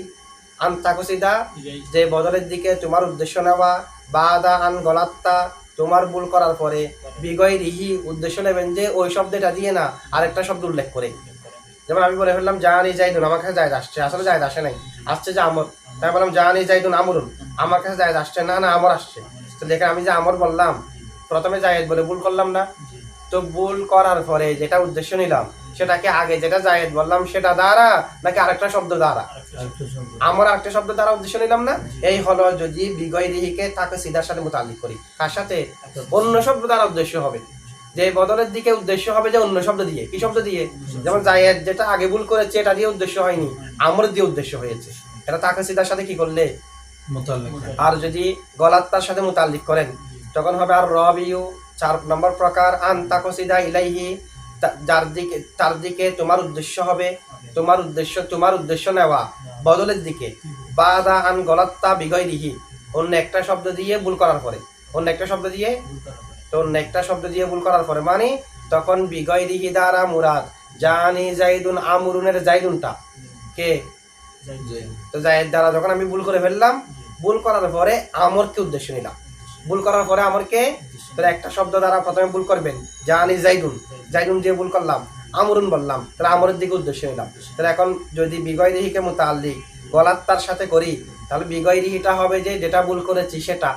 আনতাকসিদা যে বদলের দিকে তোমার উদ্দেশ্য নেওয়া, বাদা আন গলাত্তা তোমার ভুল করার পরে, বিগয়রিহি উদ্দেশ্য নেবেন যে ওই শব্দটা দিয়ে না আরেকটা শব্দ উল্লেখ করে। যেমন আমি বলে ফেললাম জানি জাইদুন, আমার কাছে জায়দ আসছে, আসলে জায়দ আসে নাই, আসছে যে আমর, তাই বললাম জানি জাইদুন আমরুন, আমার কাছে জায়দ আসছে না, না আমর আসছে। তো দেখে আমি যে আমর বললাম প্রথমে জায়েদ বলে ভুল করলাম না? তো ভুল করার পরে যেটা উদ্দেশ্য নিলাম সেটাকে আগে যেটা জায়েদ বললাম সেটা দ্বারা নাকি আরেকটা শব্দ দ্বারা? আমার আরেকটা শব্দ দ্বারা উদ্দেশ্য নিলাম না? এই হলো যদি বিগয়রিহিকে তাকে সিদার সাথে মুতাল্লিক করি, কার সাথে? অন্য শব্দ দ্বারা উদ্দেশ্য হবে, যে বদলের দিকে উদ্দেশ্য হবে যে অন্য শব্দ দিয়ে। কি শব্দ দিয়ে? যেমন জায়েদ যেটা আগে ভুল করেছে এটা দিয়ে উদ্দেশ্য হয়নি, আমর দিয়ে উদ্দেশ্য হয়েছে, এটা তাকে সিদার সাথে কি করলে? মুতাল্লিক। আর যদি গলাত্তার সাথে মুতাল্লিক করেন তখন হবে আর রবিউ 4 নম্বর প্রকার, আন তাকসিদা ইলাইহি তার দিকে তোমার উদ্দেশ্য হবে, তোমার উদ্দেশ্য নেওয়া বদলের দিকে, বাদা আন গলাত্তা বিগয়রিহি অন্য একটা শব্দ দিয়ে ভুল করার পরে, অন্য একটা শব্দ দিয়ে, তো অন্য একটা শব্দ দিয়ে ভুল করার পরে মানে তখন বিগয়রিহি দ্বারা মুরাদ জানি জাইদুন আমরুনের জাইদুনটা কে? তো জায়েদ দ্বারা যখন আমি ভুল করে ফেললাম, ভুল করার পরে আমরকে উদ্দেশ্য নিলাম, ভুল করার পরে আমরকে, তাহলে একটা শব্দ দ্বারা প্রথমে ভুল করবেন জানি জাইদুন, জাইদুন দিয়ে ভুল করলাম, আমরুন বললাম, তাহলে আমরের দিকে উদ্দেশ্য নিলাম। তাহলে এখন যদি বিগয়রিহিকে মুতাল্লিক গলাত্তার সাথে করি তাহলে বিগয়রিহিটা হবে যে যেটা ভুল করেছি সেটা,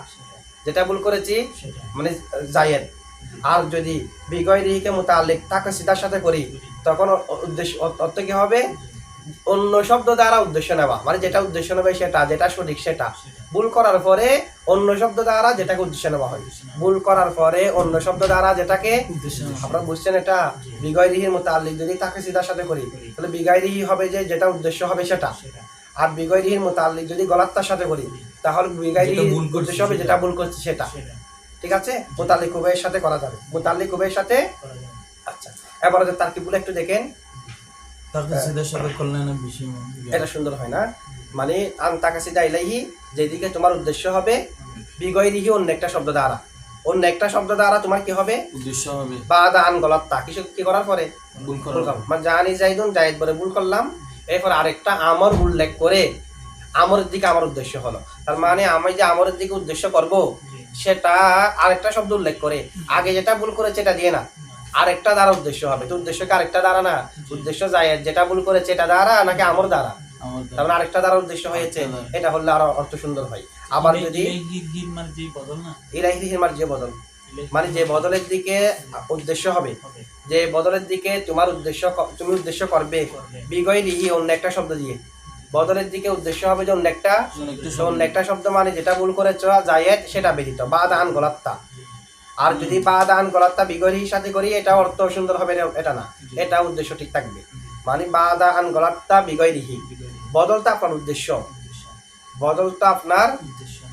যেটা ভুল করেছি মানে জায়েদ। আর যদি বিগয়রিহিকে মুতাল্লিক তাকে সিদার সাথে করি তখন উদ্দেশ্য অর্থ কি হবে? অন্য শব্দ দ্বারা উদ্দেশ্য নেওয়া, মানে যেটা উদ্দেশ্য নেবে সেটা, যেটা সঠিক সেটা। ভুল করার পরে অন্য শব্দ দ্বারা যেটাকে উদ্দেশ্য নেওয়া হয়, ভুল করার পরে অন্য শব্দ দ্বারা যেটাকে, আপনারা বুঝছেন এটা? বিগয়রিহির মুতাল্লিক যদি তাকে সিদার সাথে করি তাহলে বিগয়রিহি হবে যে যেটা উদ্দেশ্য হবে সেটা, আর বিগয়রিহির মুতাল্লিক যদি গলাত্তার সাথে করি তাহলে বিগয়রিহির উদ্দেশ্য হবে যেটা ভুল করছি সেটা। ঠিক আছে, মুতাল্লিক উভয়ের সাথে করা যাবে, মুতাল্লিক উভয়ের সাথে। আচ্ছা, এবার তারকিবগুলো একটু দেখেন, তাকে সিদার সাথে করলে না বেশি এটা সুন্দর হয় না? মানে আন তাকাসিদা ইলাইহি যেদিকে তোমার উদ্দেশ্য হবে, বিগয়রিহি অন্য একটা শব্দ দ্বারা, অন্য একটা শব্দ দ্বারা তোমার কি হবে? উদ্দেশ্য হবে বাদা আন গলাত্তা কিছু কি করার পরে ভুল ভুল করা। করলাম, মানে জানি জাইদুন জায়েদ বলে ভুল করলাম, এরপর আরেকটা আমর উল্লেখ করে আমরের দিকে আমার উদ্দেশ্য হলো, তার মানে আমি যে আমরের দিকে উদ্দেশ্য করব সেটা আরেকটা শব্দ উল্লেখ করে, আগে যেটা ভুল করেছে এটা দিয়ে না, আরেকটা দ্বারা উদ্দেশ্য হবে। তো উদ্দেশ্যকে আরেকটা দ্বারা না, উদ্দেশ্য জায়েদ যেটা ভুল করেছে এটা দ্বারা নাকি আমর দ্বারা? আমার তারপরে আরেকটা দ্বারা উদ্দেশ্য হয়েছে, এটা হলে আরো অর্থ সুন্দর হয়। আবার যদি ইলাইহির মার যে বদল, মানে যে বদলের দিকে উদ্দেশ্য হবে, যে বদলের দিকে তোমার উদ্দেশ্য, তুমি উদ্দেশ্য করবে বিগয়রিহি অন্য একটা শব্দ দিয়ে, বদলের দিকে উদ্দেশ্য হবে যে অন্য একটা শব্দ মানে যেটা ভুল করেছ জায়েদ সেটা ব্যতীত, বাদা আন গলাত্তা। আর যদি বাদা আন গলাত্তা বিগয়রিহির সাথে করি এটা অর্থ সুন্দর হবে, এটা না, এটা উদ্দেশ্য ঠিক থাকবে। মানে বাদা আন গলাত্তা বিগয়রিহি, বদলটা আপনার উদ্দেশ্য, বদলটা আপনার,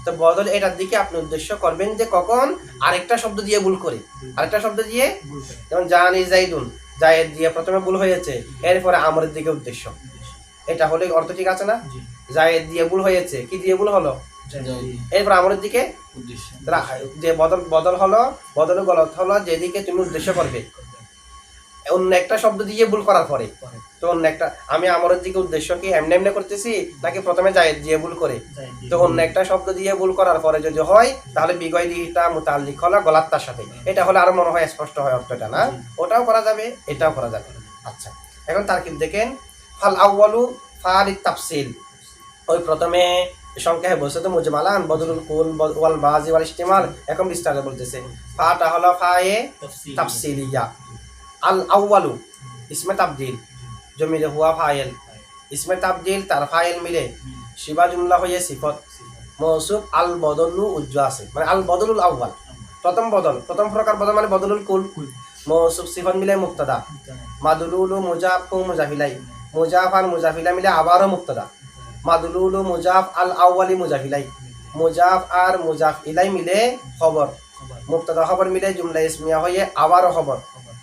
তো বদল এটার দিকে আপনি উদ্দেশ্য করবেন যে কখন আরেকটা শব্দ দিয়ে ভুল করে, আরেকটা শব্দ দিয়ে, যেমন জানি জাইদুন জায়েদ দিয়ে প্রথমে ভুল হয়েছে, এরপরে আমরের দিকে উদ্দেশ্য, এটা হলে অর্থ ঠিক আছে না? জায়েদ দিয়ে ভুল হয়েছে, কি দিয়ে ভুল হলো? এরপর আমরের দিকে উদ্দেশ্য যে বদল বদল হলো, বদল গলত হলো যেদিকে তুমি উদ্দেশ্য করবে, অন্য একটা শব্দ দিয়ে ভুল করার পরে। তো অন্য একটা, আমি আমরের দিকে উদ্দেশ্য কি এমনি এমনি করতেছি নাকি প্রথমে জায়েদ দিয়ে ভুল করে? তো অন্য একটা শব্দ দিয়ে ভুল করার পরে যদি হয় তাহলে বিগয়দিটা মুতাল্লিক হলো গলাত্তার সাথে, এটা হলে আরো মনে হয় স্পষ্ট হয় অর্থটা, না? ওটাও করা যাবে, এটাও করা যাবে। আচ্ছা, এখন তারকিব দেখেন। ফাল আউয়ালু ফালিত তাফসিল, ওই প্রথমে সংখ্যায় বলছে তো মুজমালান বদলুল কুল ওয়াল বাজি ওয়াল ইস্তিমাল, এখন বিস্তারে বলতেছে। ফাটা হলো ফায়ে তাফসিলিয়া, আল আউয়ালু ইসমে তাবদিল, জমিলে হুয়া ফাইল, ইসমে তাবদিল তার ফাইল মিলে শিবা জুমলা হয়ে সিফত, মৌসুফ আল বদলু উজ্জ আছে, মানে আল বদলুল আউয়াল প্রথম বদল, প্রথম প্রকার বদল মানে বদলুল কুল, মৌসুফ সিফত মিলে মুক্তাদা, মাদুলুলু মুজাফ কু মুজাফিলাই, মুজাফ আর মুজাফিলা মিলে আবারও মুক্তাদা, মাদুলুলু মুজাফ আল আউয়ালি মুজাফিলাই, মুজাফ আর মুজাফ ইলাই মিলে খবর, মুক্তাদা খবর মিলে জুমলা ইসমিয়া হয়ে আবারও খবর,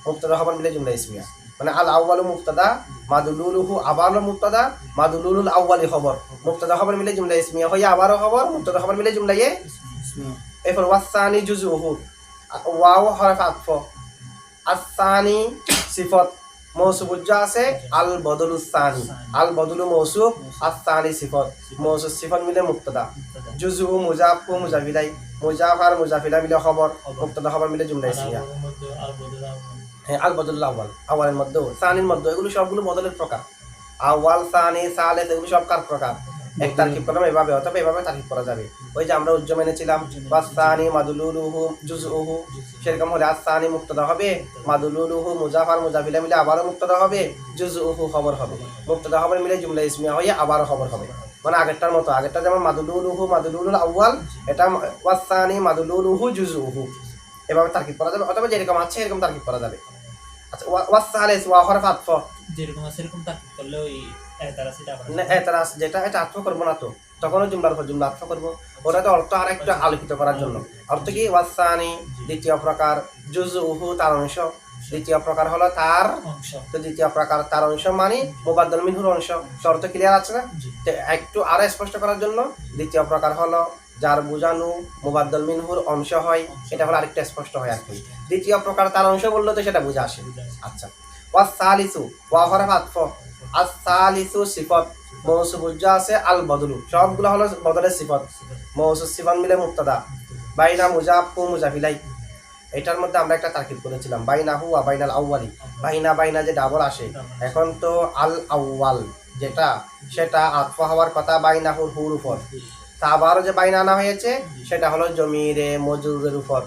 মুক্তাদা খবর মিলে জুমলা ইসমিয়া, মানে আল আউয়ালু মুক্তাদা, মাদুলুলুহু আবারও মুক্তাদা, মাদুলুলুল আউয়ালি খবর, মুক্তাদা খবর মিলে জুমলা ইসমিয়া হয়ে আবারও খবর, মুক্তাদা খবর মিলে জুমলা ইয়ে। এরপর ওয়াসানি জুজুহু, ওয়াও হরফ আতফ, আসানি সিফত, মৌসুফ উজ্জা আছে আল বদলু সানি, আল বদলু মৌসুফ, আসানি সিফত, মৌসুফ সিফত মিলে মুক্তাদা, জুজু মুজাফ কু মুজাফিলাই, মুজাফ আর মুজাফিলা মিলে খবর, মুক্তাদা খবর মিলে জুমলা ইসমিয়া। হ্যাঁ, আল বদল আউয়াল, আওয়ালের মধ্যে সানির মধ্যে, এগুলো সবগুলো বদলের প্রকার। আওয়াল সানি সালেস এগুলো সব কার প্রকার? এক তারকিব করলাম এভাবে, অথবা এভাবে তারকিব করা যাবে। ওই যে আমরা উজ্জ মেনেছিলাম ওয়াসানি মাদুলুলুহু জুজউহু, সেরকম হলে আসানি মুক্তাদা হবে, মাদুলুলুহু মুজাফ আর মুজাফিলা মিলে আবারও মুক্তাদা হবে, জুজউহু খবর হবে, মুক্তাদা খবর মিলে জুমলা ইসমিয়া হয়ে আবারও খবর হবে, মানে আগেরটার মতো। আগেরটা যেমন মাদুলুলুহু মাদুলুলুল আউয়াল, এটা ওয়াসানি মাদুলুলুহু জুজউহু, এভাবে তারকিব করা যাবে, অথবা যেরকম আছে এরকম তারকিব করা যাবে। আচ্ছা, ওয়াসালিস ওয়া হরফ আতফ, যেরকম আছে এরকম তারকিব করলে ওই এতারাসিটা আবার না এতরাস যেটা এটা আতফ করবো না, তো তখনও জুমলার উপর জুমলা আতফ করবো, ওটা তো অর্থ আর একটু আলোকিত করার জন্য। অর্থ কি? ওয়াসানি দ্বিতীয় প্রকার, জুজউহু তার অংশ, দ্বিতীয় প্রকার হলো তার, অংশ। তো দ্বিতীয় প্রকার তার অংশ মানে মুবাদ্দাল মিনহুর অংশ। তো অর্থ ক্লিয়ার আছে না? তো একটু আরো স্পষ্ট করার জন্য দ্বিতীয় প্রকার হলো যার বুঝানো মুবাদ্দাল মিনহুর অংশ হয়, এটা হলো আরেকটা স্পষ্ট হয় আর কি। দ্বিতীয় প্রকার তার অংশ বললো তো সেটা বুঝা আসে। আচ্ছা, ওয়াসালিসু ওয়া হরফ আতফ, আস-সালিসু সিফত, মৌসুফ উজ্জা আছে আল বদলু, সবগুলো হলো বদলের সিফত, মৌসুফ সিফত মিলে মুক্তাদা, বাইনা মুজাফ কু মুজাফিলাই, এটার মধ্যে আমরা একটা তারকিব করেছিলাম বাইনাহু ওয়া বাইনাল আউয়ালি, বাইনা বাইনা যে ডাবল আসে, এখন তো আল আউয়াল যেটা সেটা আতফ হওয়ার কথা বাইনাহুর হুর উপর, তা আবারও যে বাইনা আনা হয়েছে সেটা হলো জমিরে মজরুরের উপর,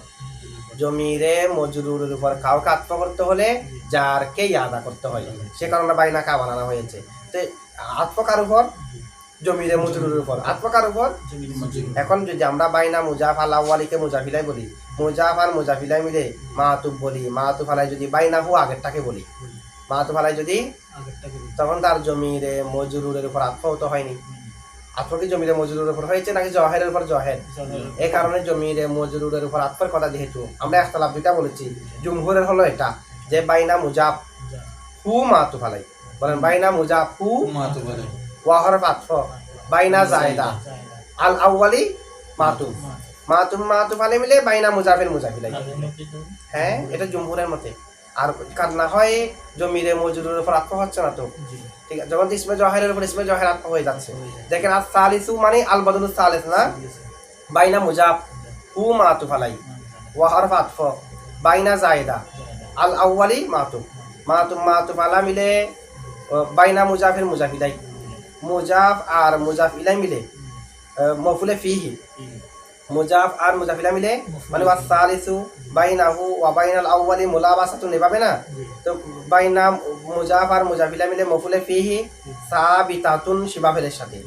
জমিরে মজরুরের উপর কাউকে আতফ করতে হলে যারকেই আদা করতে হয়, সে কারণে বাইনা কা বানানো হয়েছে। তো আতফ কার উপর? জমিরে মজরুরের উপর। আতফ কার উপর? এখন যদি আমরা বাইনা মুজাফ আল আউয়ালিকে মুজাফিলাই বলি, মুজাফ আর মুজাফিলাই মিলে মাতুব বলি, মাতুব আলাই যদি বাইনাহু আগেরটাকে বলি, মাতুব আলাই যদি, তখন তার জমিরে মজরুরের উপর আতফ তো হয়নি। আতফ কি জমিরে মজরুরের উপর হয়েছে নাকি জহেরের উপর জহের? এই কারণে জমিরে মজরুরের উপর আতফের কথা যেহেতু আমরা ইখতিলাফ দুইটা বলেছি, জুমহুরের হলো এটা যে বাইনা মুজাফ হু মাতুব আলাই, বলেন বাইনা মুজাফ হু মাতুব আলাই, ওয়া হরফ আতফ, বাইনা জায়দা আল আউয়ালি মাতুব, মাতুব মাতুব আলাই মিলে বাইনা মুজাফির মুজাফিলাই। হ্যাঁ, এটা জুমহুরের মতে। আর কার না হয় জমিরে মজরুরের উপর আতফ হচ্ছে না তো, ঠিক আছে, যখন ইসমে জহেরের উপর ইসমে জহের আতফ হয়ে যাচ্ছে। দেখেন আর সালিসু মানে আল বদলু সালিস না, বাইনা মুজাফ হু মাতুব আলাই ওয়া হরফ আতফ, বাইনা জায়দা আল আউয়ালি মাতুব, মাতুব মাতুব আলা মিলে বাইনা মুজাফির মুজাফিলাই, মুজাফ আর মুজাফ ইলাই মিলে মফুলে ফিহি, মুজাফ আর মুজাফিলা মিলে মানে ওয়াসালিসু বাইনাহু ওয়া বাইনাল আউয়ালি মুলাবাসাতুন, এভাবে না? তো বাইনা মুজাফ আর মুজাফিলা মিলে মফুলে ফিহি সাবিতাতুন শিবাফেলের সাথে,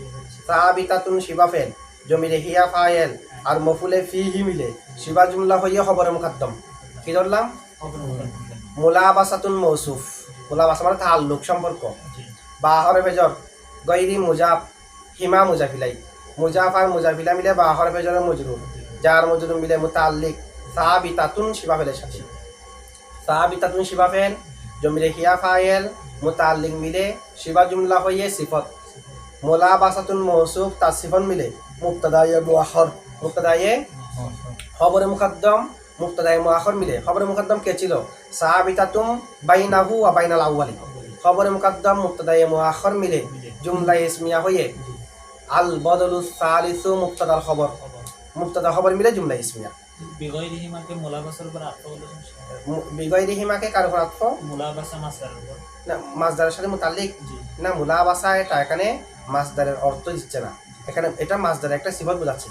সাবিতাতুন শিবাফেল জমিরে হিয়া ফাইল, আর মফুলে ফিহি মিলে শিবা জুমলা হইয়া খবরে মুকাদ্দম। কি ধরলাম? মুলাবাসাতুন মৌসুফ, মুলাবাসা মানে তাআল্লুক সম্পর্ক, বা হরফে ফেজর গৈরি মুজাফ হিমা মুজাফিলাই, মুজাফ আর মুজাফিলা মিলে বা হরফে ফেজরের মজরুর, যার মজরুর মিলে মুতাআল্লিক সাবিতাতুন শিবাফেলের সাথে, সাবিতাতুন শিবাফেল জমিরে হিয়া ফাইল মুতাআল্লিক মিলে শিবা জুমলা হইয়ে সিফত, মুলাবাসাতুন মৌসুফ তার সিফত মিলে মুক্তাদায়ে মুআখর মুক্তাদায়ে খবরে মুকদ্দম মুক্তাদায়ে মুআখর মিলে খবরে মুকদ্দম কে ছিল সাবিতাতুম বাইনাহু ওয়া বাইনাল আউয়ালি খবরে মুকদ্দম মুক্তাদায়ে মুআখর মিলে জুমলা ইসমিয়া হয়ে আল বদলুস সালিসু মুক্তাদার খবর মুক্তাদা খবর মিলে জুমলা ইসমিয়া বিগয়রিহিমাকে মুলাবাসার উপর আত্ম বলেছেন বিগয়রিহিমাকে কার উপর আতফ মুলাবাসা মাসদারের উপর না মাসদারের সাথে মুতাল্লিক জি না মুলাবাসা এটা এখানে মাসদারের অর্থ দিচ্ছে না এখানে এটা মাসদারের একটা সিফত বোঝাচ্ছে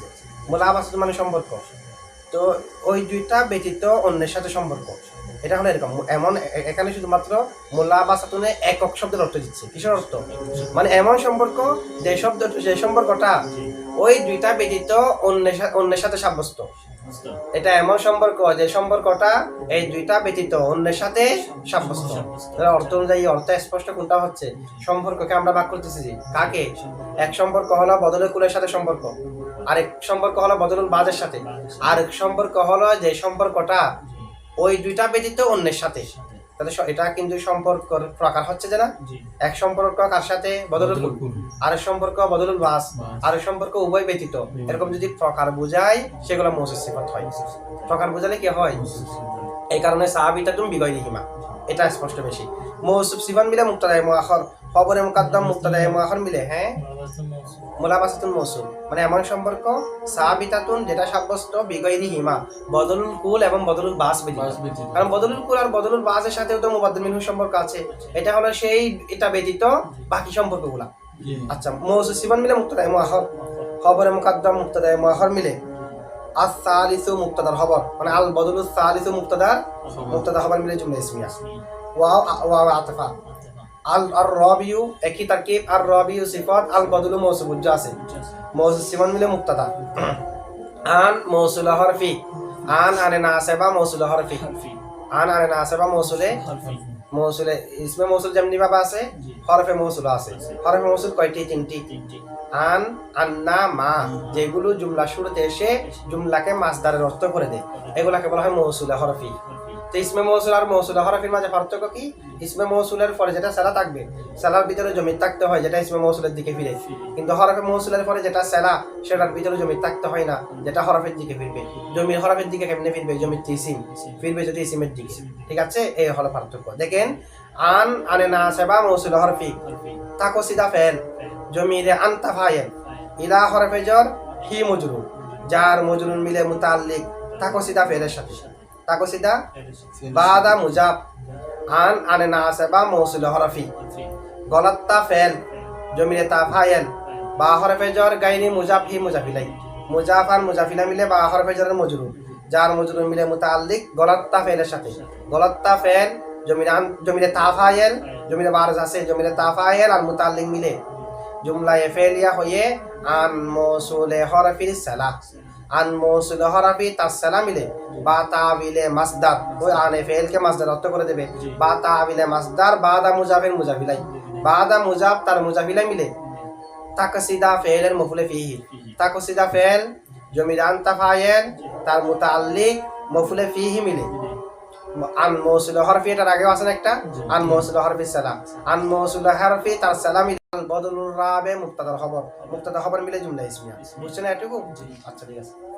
মুলাবাসা মানে সম্পর্ক তো ওই দুইটা ব্যতীত অন্যের সাথে সম্পর্ক এটা হলো এরকম এমন এখানে শুধুমাত্র মুলাবাসাতুনে একক শব্দের অর্থ দিচ্ছে কিসের অর্থ মানে এমন সম্পর্ক যে সম্পর্কটা ওই দুইটা ব্যতীত অন্যের সাথে সাব্যস্ত এটা এমন সম্পর্ক যে সম্পর্কটা এই দুইটা ব্যতীত অন্যের সাথে সাব্যস্ত অর্থ অনুযায়ী অর্থ স্পষ্ট কোনটা হচ্ছে সম্পর্ককে আমরা ভাগ করতেছি কাকে এক সম্পর্ক হলো বদলুল কুলের সাথে সম্পর্ক আরেক সম্পর্ক হলো বদলুল বাজের সাথে আরেক সম্পর্ক হলো যে সম্পর্কটা ওই দুইটা ব্যতীত অন্যের সাথে তাহলে এটা কিন্তু সম্পর্কর প্রকার হচ্ছে যে না এক সম্পর্ক কার সাথে বদলুল কুল আরেক সম্পর্ক বদলুল বাস আরেক সম্পর্ক উভয় ব্যতীত এরকম যদি প্রকার বোঝায় সেগুলো মৌসুফ সিফাত হয় প্রকার বোঝালে কি হয় এই কারণে সাহাবিতাতুম বিগয়রিহিমা এটা স্পষ্ট বেশি মৌসুফ সিফাত মিলে মুক্তাদায়ে মুআখর খবরে মুকদ্দম মুক্তাদায়ে মুআখর মিলে হ্যাঁ মুলাবাসাতুন মৌসুফ মানে এমন সম্পর্ক সাহাবিতাতুন যেটা সাব্যস্ত বিগয়রিহিমা বদলুল কুল এবং বদলুল বাস ব্যতীত কারণ বদলুল কুল আর বদলুল বাসের সাথেও তো মুবাদ্দাল মিনহু সম্পর্ক আছে এটা হলো সেই এটা ব্যতীত বাকি সম্পর্কগুলা আচ্ছা মৌসুফ সিফাত মিলে মুক্তাদায়ে মুআখর খবরে মুকদ্দম মুক্তাদায়ে মুআখর মিলে আস-সালিসু মুক্তাদার খবর মানে আল বদলুস সালিসু মুক্তাদা খবর মিলে জুমলা ইসমিয়া ওয়া আতফা আল আর রাবিউ একই তারকিব আর রাবিউ সিফাত আল বদলু মৌসুফ যা আছে মৌসুফ সিফাত মিলে মুক্তাদা আন মৌসুল হরফি আন আনে নাসিবা মৌসুল হরফি আন আনে নাসিবা মৌসুলে ইসমে মৌসুল যেমনি ভাবে আছে হরফে মৌসুল আছে হরফে মৌসুল কয়টি তিনটি আন আন্না মা যেগুলো জুমলা শুরুতে এসে জুমলাকে মাসদারের অর্থ করে দেয় এগুলাকে বলা হয় মৌসুলে হরফি তো ইসমে মৌসুল আর মৌসুলে হরফির মাঝে পার্থক্য কি ইসমে মৌসুলের পরে যেটা সেলা থাকবে সেলার ভিতরে জমির থাকতে হয় যেটা ইসমে মৌসুলের দিকে ফিরে কিন্তু হরফে মৌসুলের পরে যেটা সেলা সেটার ভিতরে জমির থাকতে হয় না যেটা হরফের দিকে ফিরবে জমির হরফের দিকে কেমনে ফিরবে জমির ইসিম ফিরবে যদি ইসিমের দিকে ঠিক আছে এই হলো পার্থক্য দেখেন আন আনে নাসিবা মৌসুল হরফি তাকো সিদা ফেল জমিরে আনতা ফাইল ইলা হরফে জর হি মজরুর যার মজরুর মিলে মুতাল্লিক তাকো সিদা ফেলের সাথে তাকো সিদা বাদা মুজাব আন আনে নাসিবা মৌসুল হরফি গলাত্তা ফেল জমিরে তা ফাইল বা হরফে জর গাইনি মুজাব হি মুজাফিলাই মুজাফ আর মুজাফিলা মিলে বা হরফে জরের মজরুর যার মজরুর মিলে মুতাল্লিক গলাত্তা ফেলের সাথে গলাত্তা ফেল জমিরে তা ফাইল জমিরে বারজ আছে জমিরে তা ফাইল আর মুতাল্লিক মিলে জুমলায়ে ফেলিয়া হয়ে আন মৌসুলে হরফির সালা আন মৌসুলে হরফি তার সালা মিলে বা তাবিলে মাসদার ওই আনে ফেলকে মাসদার অর্থ করে দেবে বা তাবিলে মাসদার বাদা মুজাফের মুজাফিলাই বাদা মুজাফ তার মুজাফিলাই মিলে তাকসিদা ফেলের মফুলে ফিহি তাকসিদা ফেল জমির আনতা ফাইল তার মুতাল্লিক মফুলে ফিহি মিলে আন মৌসুল হরফি এটার আগেও আছে না একটা আন মৌসুল হরফি সালাম আন মৌসুল হরফি তার সালাম বদলুর রাবে মুক্তাদার খবর মিলে জুমলা ইসমিয়া বুঝছেন এটুকু আচ্ছা ঠিক আছে